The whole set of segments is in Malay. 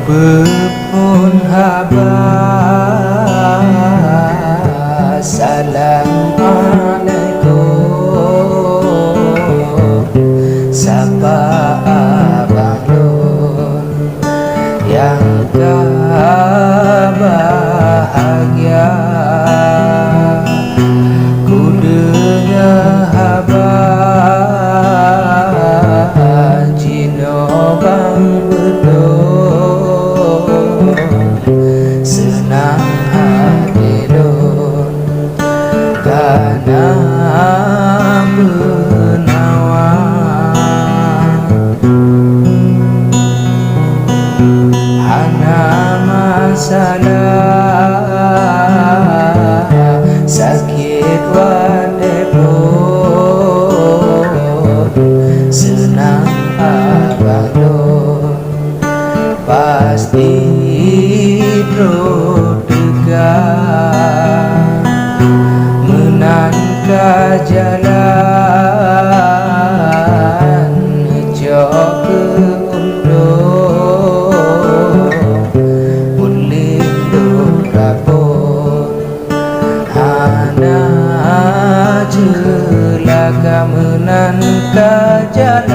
pun haba Assalamualaikum Sapa abang lun yang bahagia ku dengar haba Cino bang betul senang hati lun karena masalah sakit wadai pun senang abang lun pasti tegak menangkah jalan jauh ke celaka menangkah jalan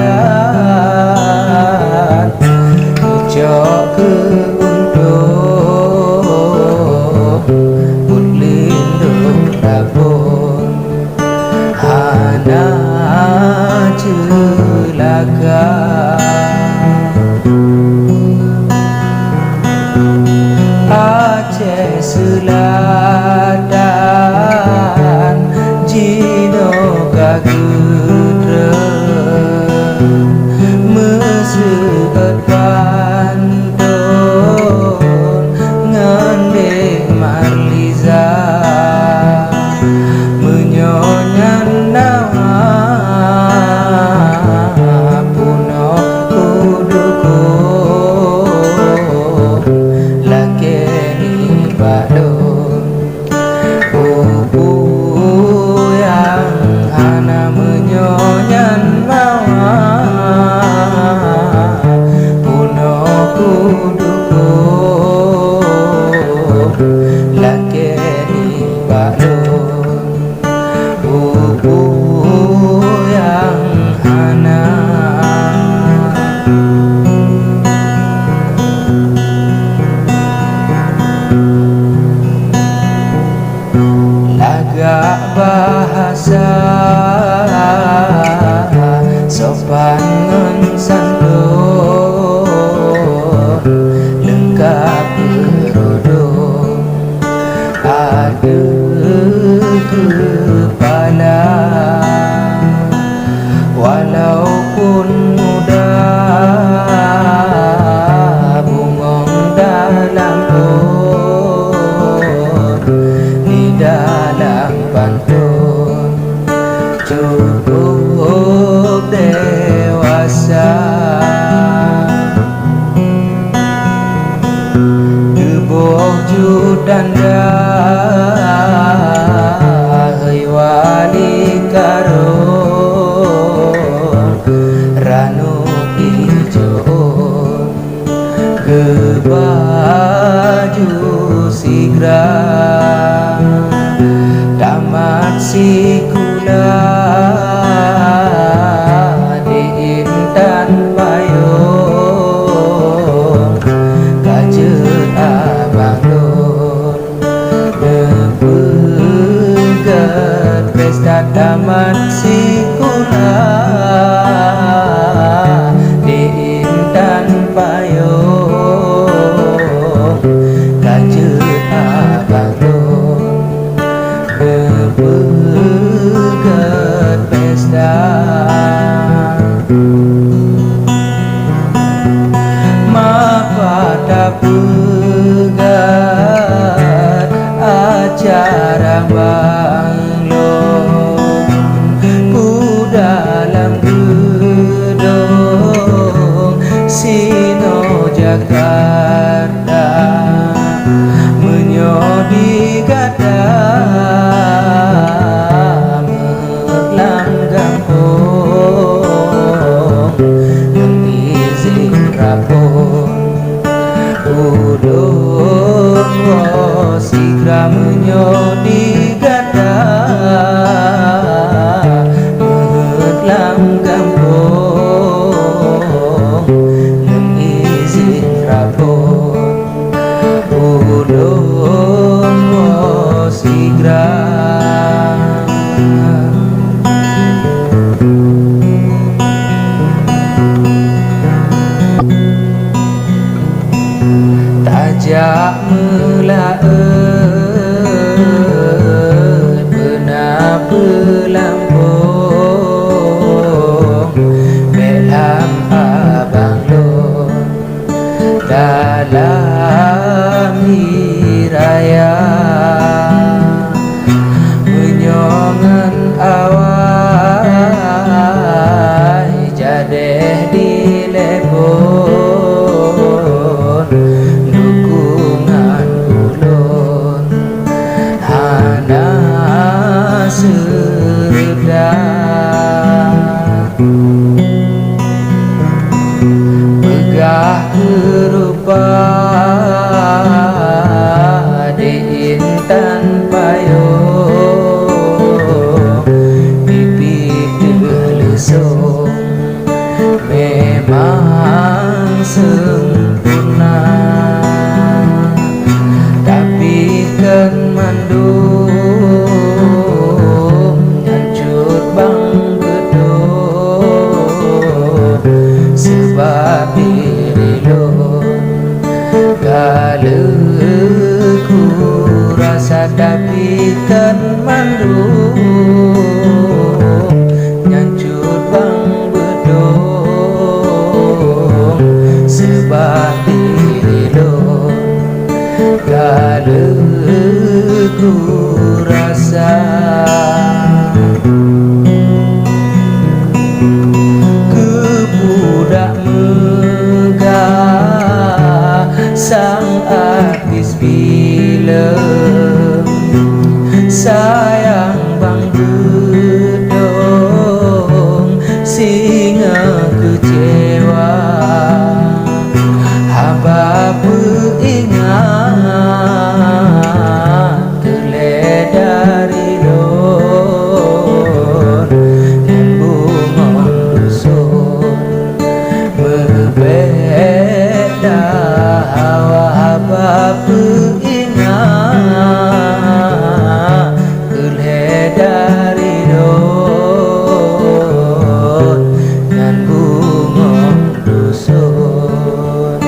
hijau ke untuk berlindung rabun hana celaka Aceh Selatan Jino kagudra meseueut pantun ngandek Marliza menyonyan nawa puno kudukun lakeni badun bubu yang hana menyonyan nawa puno kudukun lakeni badun bubu yang hana lagak bahasa sopan ngan santun lengkap kerudung ada kepala walaupun muda bungong dalam pun di dalam pantun cukup dewasa gebuh judanda hei wali karun ranu ijoon gebaju sigra damat sikula di intan payung kajeut abang lun nebeungkeun pesta damat sikula di intan payung kajeut abang lun nebeungkeun pesta mapada pegat acara banglong ku dalam gedung Sino Jakarta menyodi gada melanggang pun izin rapun sigra menyodi gada mehetlang kampung neng izin rapor ulun sigra tajak melaut benar pelampung belam abang lon dalam hiraya menyongan awai jadeh di lebon dukungan ulun hana sedang megah kerupa di intan payung pipi telesung memang sempurna tapi kan mandung nyancut bang gedung sebab diri lun galeku rasa tapi kan mandung nyancut bang gedung sebab diri lun galeku rasa kebudak megah sang artis film sayang bang gedong singa kecewa haba ingat keledari lon dan bunga dusun berbeda hawa haba ingat keledari lon dan bunga dusun